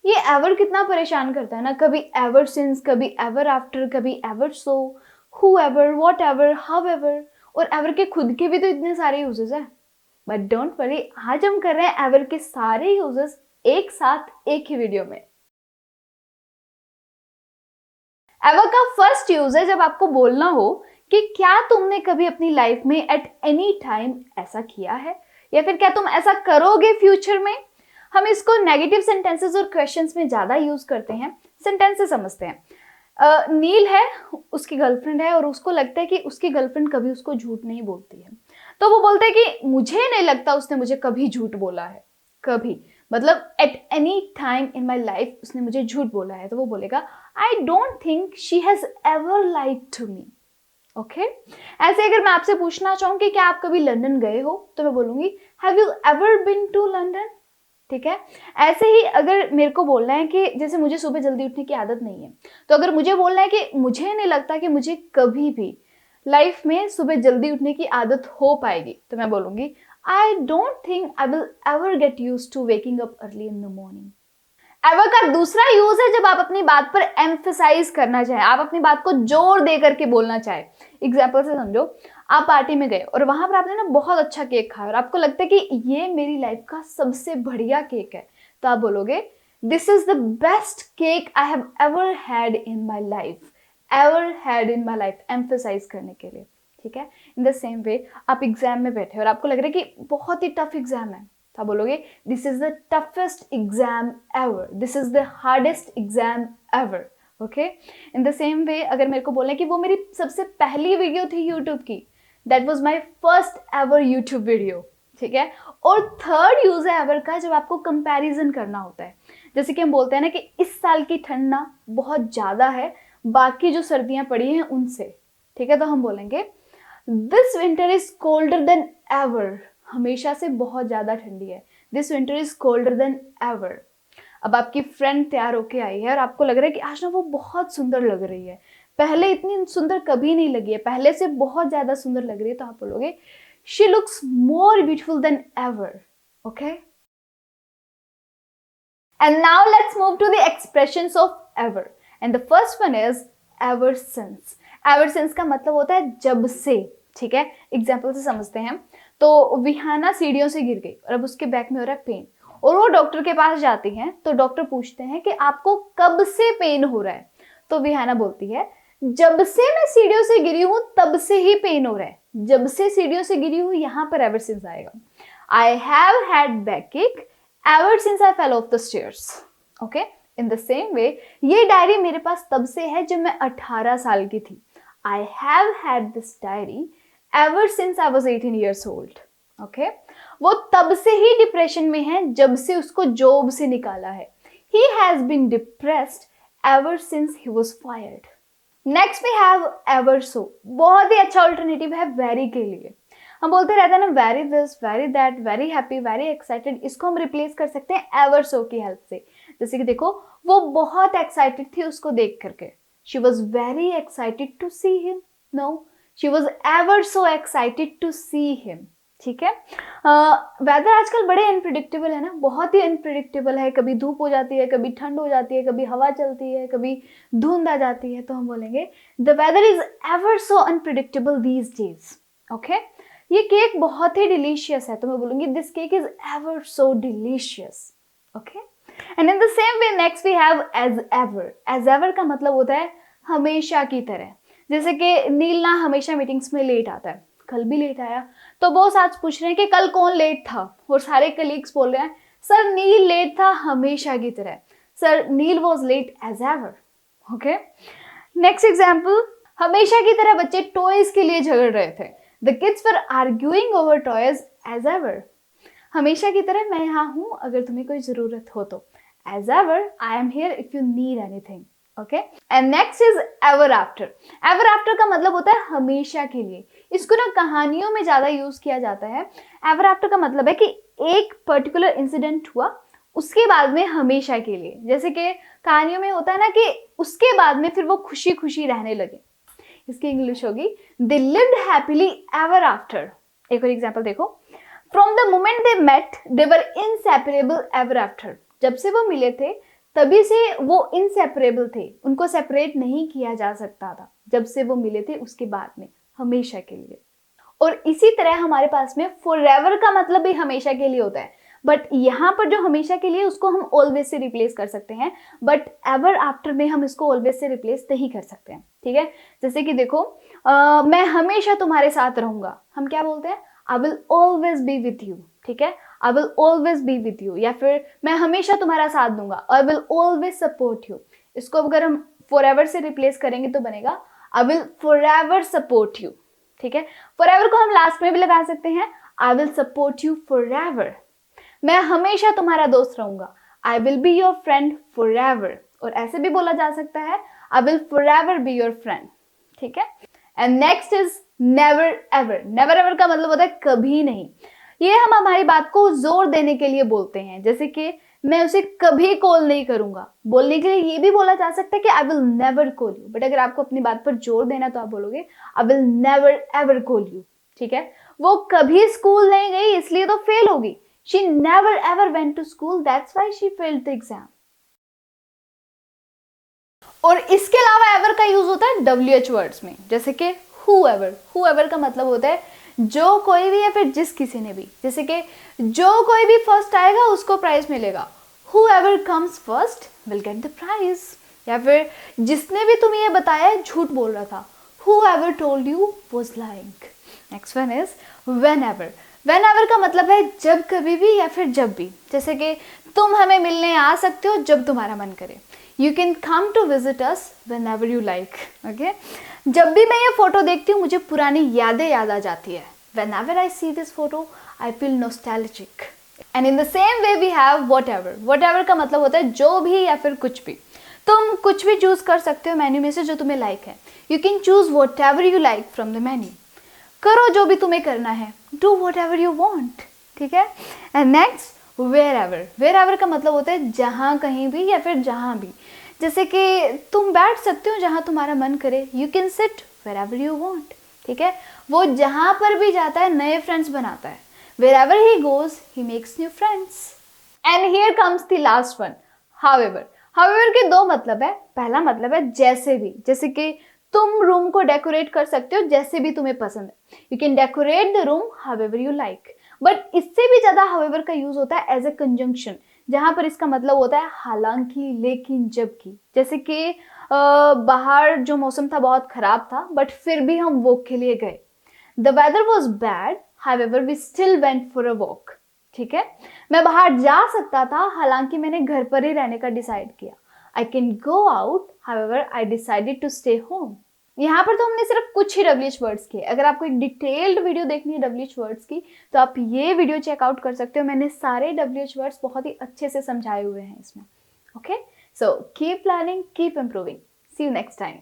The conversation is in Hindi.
ये एवर कितना परेशान करता है ना, कभी एवर सिंस, कभी एवर आफ्टर, कभी ever so, who ever, what ever, how ever. और एवर के खुद के भी तो इतने सारे यूजेस हैं, बट डोंट वरी, आज हम कर रहे हैं एवर के सारे यूजेस एक साथ एक ही वीडियो में। एवर का फर्स्ट यूज है जब आपको बोलना हो कि क्या तुमने कभी अपनी लाइफ में एट एनी टाइम ऐसा किया है, या फिर क्या तुम ऐसा करोगे फ्यूचर में। हम इसको नेगेटिव सेंटेंसेस और क्वेश्चंस में ज्यादा यूज करते हैं। सेंटेंसेस समझते हैं। नील है, उसकी गर्लफ्रेंड है और उसको लगता है कि उसकी गर्लफ्रेंड कभी उसको झूठ नहीं बोलती है, तो वो बोलता है कि मुझे नहीं लगता उसने मुझे कभी झूठ बोला है, कभी, मतलब at any time in my life उसने मुझे झूठ बोला है। तो वो बोलेगा I don't think she has ever lied to me. Okay, ऐसे अगर मैं आपसे पूछना चाहूँ कि क्या आप कभी लंदन गए हो, तो मैं बोलूंगी have you ever been to London. ठीक है, ऐसे ही अगर मेरे को बोलना है कि जैसे मुझे सुबह जल्दी उठने की आदत नहीं है, तो अगर मुझे बोलना है कि मुझे नहीं लगता कि मुझे कभी भी लाइफ में सुबह जल्दी उठने की आदत हो पाएगी, तो मैं बोलूंगी I don't think I will ever get used to waking up early in the morning. Ever का दूसरा यूज है जब आप अपनी बात पर एम्फेसाइज करना चाहें, आप अपनी बात को जोर दे करके बोलना चाहें। एग्जाम्पल से समझो, आप पार्टी में गए और वहां पर आपने ना बहुत अच्छा केक खाया और आपको लगता है कि ये मेरी लाइफ का सबसे बढ़िया केक है, तो आप बोलोगे this is the best cake I have ever had in my life. Ever had in my life, emphasise करने के लिए। ठीक है, इन द सेम वे आप एग्जाम में बैठे और आपको लग रहा है कि बहुत ही टफ एग्जाम है, तो आप बोलोगे this is the toughest exam ever, this is the hardest exam ever. Okay, in the same वे अगर मेरे को बोलना कि वो मेरी सबसे पहली वीडियो थी यूट्यूब की, that was my first ever YouTube video. ठीक है, और थर्ड यूज है एवर का जब आपको कंपैरिजन करना होता है। जैसे कि हम बोलते हैं ना कि इस साल की ठंड ना बहुत ज्यादा है बाकी जो सर्दियां पड़ी हैं उनसे। ठीक है, तो हम बोलेंगे this winter is colder then ever, हमेशा से बहुत ज्यादा ठंडी है। This winter is colder then ever. अब आपकी फ्रेंड तैयार होके आई है और आपको लग रहा है कि आज ना वो बहुत सुंदर लग रही है, पहले इतनी सुंदर कभी नहीं लगी है, पहले से बहुत ज्यादा सुंदर लग रही है, तो आप बोलोगे she looks more beautiful than ever. Okay, and now let's move to the expressions of ever, and the first one is ever since. Ever since का मतलब होता है जब से। ठीक है, एग्जाम्पल से समझते हैं। तो विहाना सीढ़ियों से गिर गई और अब उसके बैक में हो रहा है पेन, और वो डॉक्टर के पास जाती हैं, तो डॉक्टर पूछते हैं कि आपको कब से पेन हो रहा है, तो विहाना बोलती है जब से मैं सीढ़ियों से गिरी हूं तब से ही पेन हो रहा है। जब से सीढ़ियों से गिरी हूं, यहां पर एवर सिंस आएगा। I have had back kick ever since I fell off the stairs. Okay, in the same वे ये डायरी मेरे पास तब से है जब मैं 18 साल की थी। I have had this diary ever since I was 18 years old. Okay, वो तब से ही डिप्रेशन में है जब से उसको जॉब से निकाला है। He has been depressed ever since he was fired. Next we have ever so. बहुत ही अच्छा ऑल्टरनेटिव है वेरी के लिए। हम बोलते रहते हैं ना very this, very that, very happy, very excited, इसको हम रिप्लेस कर सकते हैं एवर सो की हेल्प से। जैसे कि देखो, वो बहुत एक्साइटेड थी उसको देख करके, she was very excited to see him. No, she was ever so excited to see him. ठीक है, वेदर आजकल बड़े अनप्रिडिक्टेबल है ना, बहुत ही अनप्रिडिक्टेबल है। कभी धूप हो जाती है, कभी ठंड हो जाती है, कभी हवा चलती है, कभी धुंध आ जाती है, तो हम बोलेंगे the weather is ever so unpredictable these days. Okay, ये केक बहुत ही डिलीशियस है, तो मैं बोलूंगी this cake is ever so delicious. Okay, and in the same way next we have as ever. As ever का मतलब होता है हमेशा की तरह। जैसे कि नील ना हमेशा मीटिंग्स में लेट आता है, कल भी लेट आया, तो बॉस आज पूछ रहे हैं कि कल कौन लेट था, और सारे कलीग्स बोल रहे हैं सर नील लेट था हमेशा की तरह, sir Neil was late as ever. Okay, next example, हमेशा की तरह बच्चे टॉयज के लिए झगड़ रहे थे। The kids were arguing over toys as ever. हमेशा की तरह मैं यहाँ हूं अगर तुम्हें कोई जरूरत हो तो। As ever I am here if you need anything. Okay, and next is ever after. Ever after का मतलब होता है हमेशा के लिए। इसको ना कहानियों में ज्यादा यूज किया जाता है। एवर आफ्टर का मतलब है कि एक पर्टिकुलर इंसिडेंट हुआ, उसके बाद में हमेशा के लिए। जैसे कि कहानियों में होता है ना कि उसके बाद में फिर वो खुशी खुशी रहने लगे। इसकी इंग्लिश होगी they lived happily ever after. एक और एग्जाम्पल देखो, from the moment they met they were inseparable ever after. जब से वो मिले थे तभी से वो इनसेपरेबल थे, उनको सेपरेट नहीं किया जा सकता था जब से वो मिले थे उसके बाद में, हमेशा के लिए। और इसी तरह हमारे पास में फॉरएवर का मतलब भी हमेशा के लिए होता है, बट यहाँ पर जो हमेशा के लिए उसको हम ऑलवेज से रिप्लेस कर सकते हैं, बट एवर आफ्टर में हम इसको ऑलवेज से रिप्लेस नहीं कर सकते हैं, ठीक है। जैसे कि देखो, मैं हमेशा तुम्हारे साथ रहूंगा, हम क्या बोलते हैं, I will always be with you, ठीक है, I will always be with you. या फिर मैं हमेशा तुम्हारा साथ दूंगा, I will always support you. इसको अगर हम फॉरएवर से रिप्लेस करेंगे तो बनेगा I will forever support you, ठीक है। फॉरएवर को हम लास्ट में भी लगा सकते हैं, I will support you forever. मैं हमेशा तुम्हारा दोस्त रहूंगा, I will be your friend forever. और ऐसे भी बोला जा सकता है, I will forever be your friend, ठीक है। And next is never ever. Never ever का मतलब होता है कभी नहीं। ये हम हमारी बात को जोर देने के लिए बोलते हैं, जैसे कि मैं उसे कभी कॉल नहीं करूंगा। बोलने के लिए ये भी बोला जा सकता है कि I will never call you, but अगर आपको अपनी बात पर जोर देना तो आप बोलोगे I will never ever call you, ठीक है। वो कभी स्कूल नहीं गई इसलिए तो फेल होगी। She never ever went to school, that's why she failed the exam. और इसके अलावा ever का यूज होता है WH वर्ड्स में, जैसे कि whoever। whoever का मतलब होता है जो कोई भी या फिर जिस किसी ने भी, जैसे कि जो कोई भी फर्स्ट आएगा उसको प्राइज मिलेगा, whoever comes first will get the prize। या फिर जिसने भी तुम्हें ये बताया झूठ बोल रहा था, whoever told you was lying। Next one is whenever। whenever का मतलब है जब कभी भी या फिर जब भी, जैसे कि तुम हमें मिलने आ सकते हो जब तुम्हारा मन करे, you can come to visit us whenever you like, okay. जब भी मैं ये फोटो देखती हूँ मुझे पुरानी यादें याद आ जाती है, whenever I see this photo I feel nostalgic। and in the same way we have whatever। whatever का मतलब होता है जो भी या फिर कुछ भी। तुम कुछ भी चूज कर सकते हो मेन्यू में से जो तुम्हें लाइक है, you can choose whatever you like from the menu। करो जो भी तुम्हें करना है, डू whatever you want, ठीक है। And next wherever। wherever का मतलब होता है जहाँ कहीं भी या फिर जहाँ भी, जैसे कि तुम बैठ सकते हो जहाँ तुम्हारा मन करे, you can sit wherever you want, ठीक है। वो जहाँ पर भी जाता है नए फ्रेंड्स बनाता है, wherever he goes he makes new friends। and here comes the last one, however। however के दो मतलब है, पहला मतलब है जैसे भी, जैसे कि तुम रूम को डेकोरेट कर सकते हो जैसे भी तुम्हें पसंद है, you can decorate the room however you like. But इससे भी ज्यादा हाउएवर का यूज होता है एज ए कंजंक्शन, जहां पर इसका मतलब होता है हालांकि, लेकिन, जबकि। जैसे कि बाहर जो मौसम था बहुत खराब था बट फिर भी हम वॉक के लिए गए, the weather was bad however we still went for a walk, ठीक है। मैं बाहर जा सकता था हालांकि मैंने घर पर ही रहने का डिसाइड किया, I can go out, however I decided to stay home। यहाँ पर तो हमने सिर्फ कुछ ही WH वर्ड्स किए। अगर आपको एक डिटेल्ड वीडियो देखनी है WH वर्ड्स की तो आप ये वीडियो चेकआउट कर सकते हो, मैंने सारे WH वर्ड्स बहुत ही अच्छे से समझाए हुए हैं इसमें, okay. So keep learning, keep improving, see you next time.